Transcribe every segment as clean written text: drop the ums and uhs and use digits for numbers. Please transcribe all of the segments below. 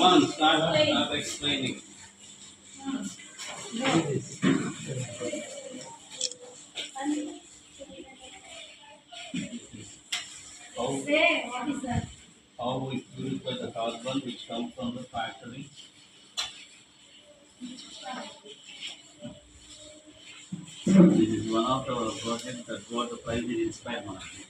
on, start explaining. How we purify the carbon which comes from the factory. This is one of the projects that got the prize in Inspire Market.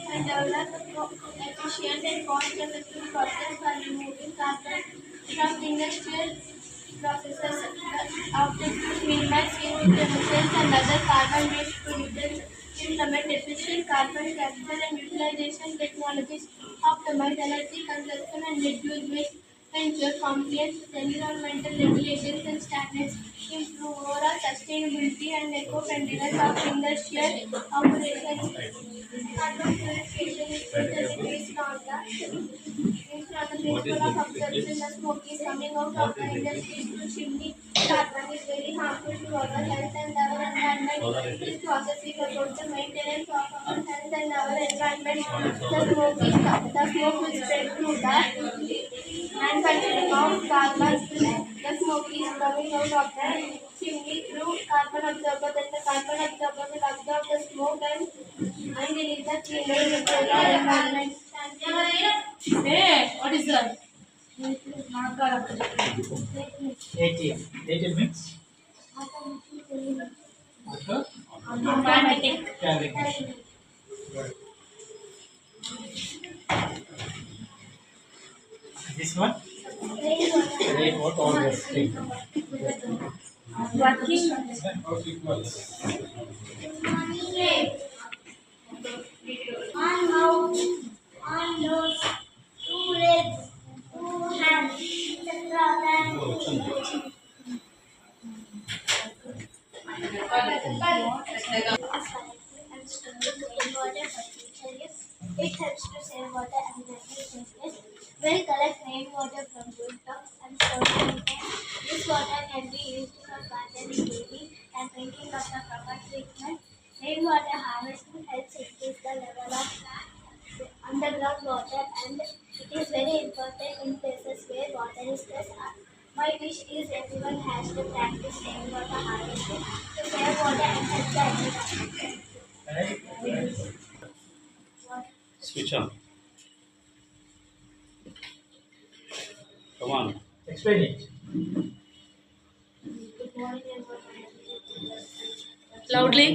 And develop efficient and cost-effective process for removing carbon from industrial processes. Objectives minimize CO2 emissions and other carbon-based pollutants, implement efficient carbon capture and utilization technologies, optimize energy consumption and reduce waste, ensure compliance with environmental regulations and standards, improve overall sustainability and eco-friendliness of industrial operations. Carbon purification is based on the principle of absorption. The smoke is coming out of the industry through chimney. Carbon is very harmful to our health and our environment. This process is about the maintenance of our health and our environment. The smoke will spread through the manufacturing of carbon. The smoke is coming out of the chimney through carbon absorber. Then the carbon absorber will absorb the smoke and release the cleaner into the environment. Hey, what is that? 80 means Automatic. carrying. This one? Rainwater harvesting. Working. On mouth, on nose, 2 legs, 2 hands, etc. And storing rainwater for future use. It helps to save water and reduce waste. We'll collect rainwater from rooftops and store it in tanks. This water can be used for gardening, bathing, and drinking of the proper treatment. Rainwater harvesting helps increase the level of underground water, and it is very important in places where water is scarce. My wish is everyone has to practice rainwater harvesting to save water and help the environment. Switch on. Come on. Explain it. Good morning, everyone. Loudly.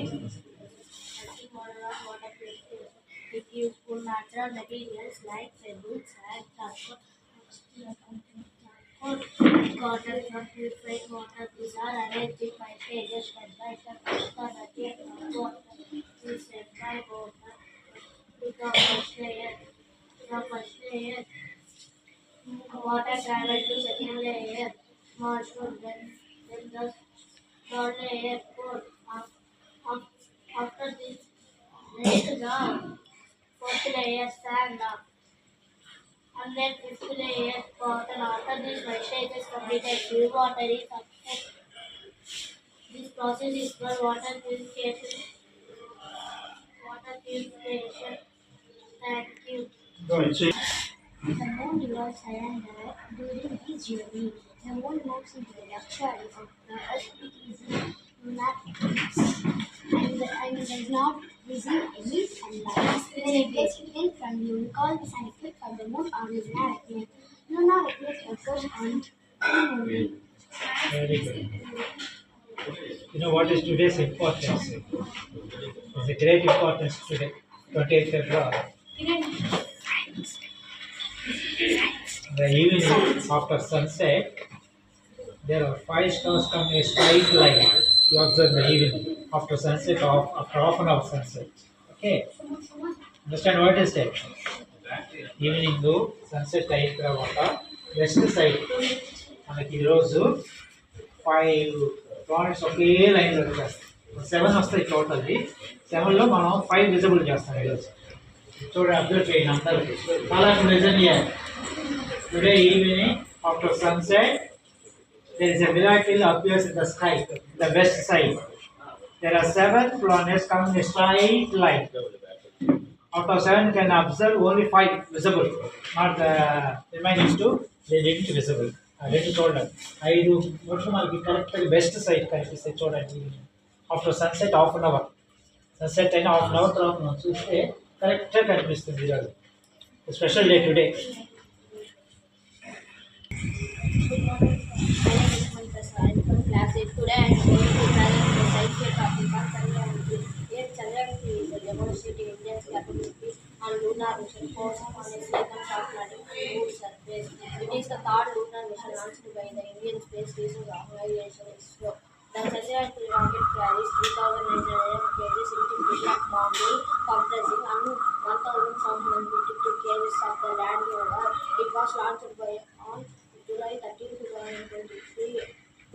With useful natural materials like pebbles, sand, charcoal, cotton from purified water. These are arranged in 5 stages step by step. First, the dirty water is set by water to the first layer. Water travels to second layer. Mushroom, then the third layer. Fourth, after this, next the fourth layer sand, and then fifth layer cotton. After this 5 stages completed, pure water is obtained. This process is called water purification. Thank you. Go ahead. The moon revolves around the Earth during this journey. The moon moves into the left shadow of the Earth. It is not and does not receive any sunlight. When it gets hidden from view, we call this an eclipse of the moon or lunar eclipse. Lunar eclipse occurs on full moon. Very good. You know what is today's importance? It's a great importance today, 28th February. the evening after sunset, there are 5 stars coming in a straight line. You observe the evening after sunset, after half an hour sunset. Okay, understand what is that? Evening sunset అయిన తర్వాత west side మనకి ఈరోజు 5 planets ఒకే లైన్లో వచ్చేస్తాయి. 7 వస్తాయి totally. 7లో మనం 5 visible చేస్తాం ఈరోజు. చూడండి, అబ్జర్వ్ చేయండి అందరూ. చాలా listen here. Today evening after sunset there is a miracle appears in the sky, the west side. There are 7 planets coming in a straight line. Out of 7 can observe only 5 visible, not the remaining 2 they didn't visible. Little చూడండి, 5 మొత్తం మనకి కరెక్ట్గా west side కనిపిస్తాయి. చూడండి, after sunset half an hour, sunset అయిన half an hour తర్వాత మనం చూస్తే కరెక్ట్గా కనిపిస్తుంది. ఈరోజు special day today. Class 8. Today I am going to present the scientific topic on Chandrayaan-3. Here Chandrayaan-3 is a demonstrating India's capability on lunar mission force on a second soft landing on the moon's surface. It is the third lunar mission launched by the Indian Space Research Organisation (ISRO). The Chandrayaan-3 rocket carries 3,900 kg integrated module comprising 1,752 kg of the land rover. It was launched on July 13, 2023.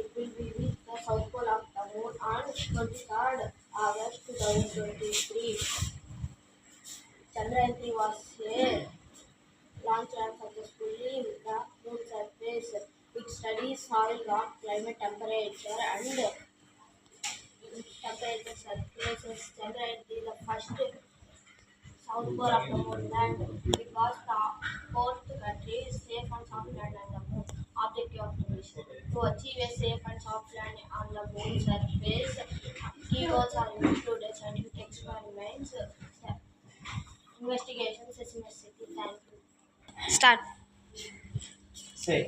It will be reach the south pole of the moon on 23rd August 2023. Chandrayaan-3 was launched successfully with the moon surface. It studies soil, rock, climate, temperature surfaces. Chandrayaan-3 is the first south pole of the moon land. It was the fourth country safe and soft land on the moon. Objective of the mission: to achieve a safe and soft land on the moon surface. Key goals are included scientific experiments, investigations, seismicity. Thank you. Start. Say.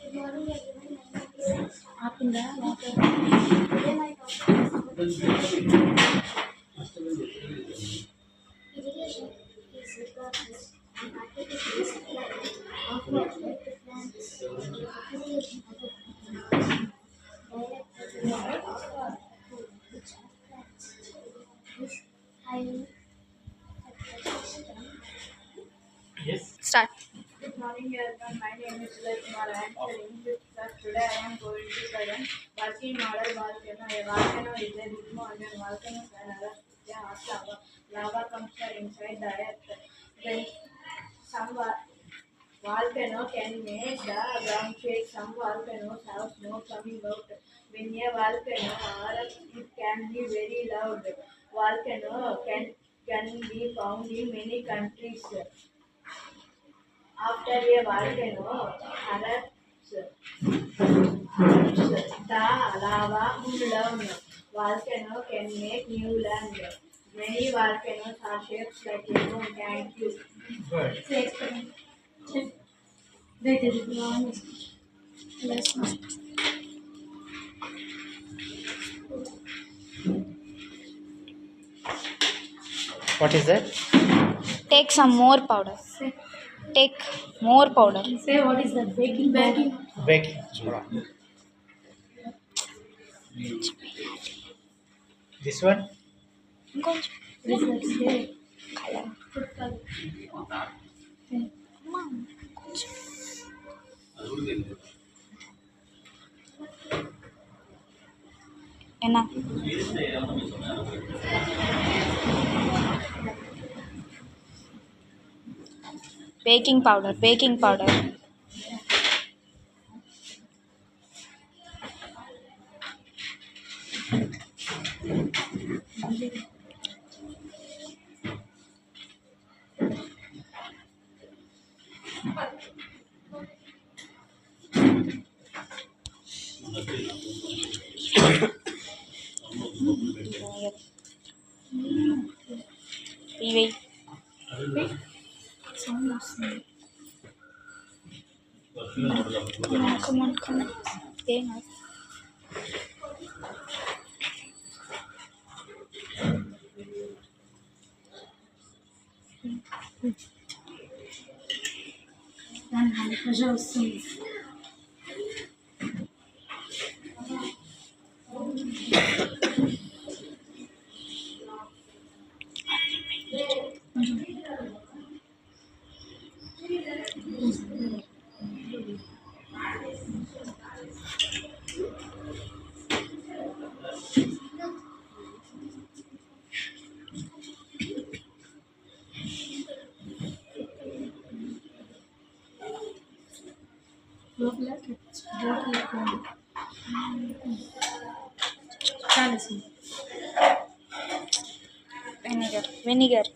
Good morning, everyone. Today my topic is irrigation is the process and activities of water to plants. Irrigation of the directed water of water to which are plants. This highly effective system. Yes. Start. Good morning, everyone. My name is Sulay Kumar. I am studying fifth class. Today I am going to present working model volcano. A volcano is a rhythm under volcanoes and other hot lava. Lava comes from inside the earth. When some volcano can make the ground shake, some volcanoes have smoke coming out. When a volcano erupts, it can be very loud. Volcano can be found in many countries. After a volcano erupts, the lava cools down. Volcano can make new land. Many volcanoes are shaped like a moon. Thank you. Good. Say experiment. That is wrong. Lesson. What is that? Take some more powder. Take more powder. Say what is that? Baking. Baking. This one? ఇంకొంచెం What is that? Say. Colour Food color. ఏనా baking powder ఇవి Sound వస్తుంది. Come on ఏం కాదు. Pressure వస్తుంది. లోపల bottle ఎక్కువ చాలా వెనిగర్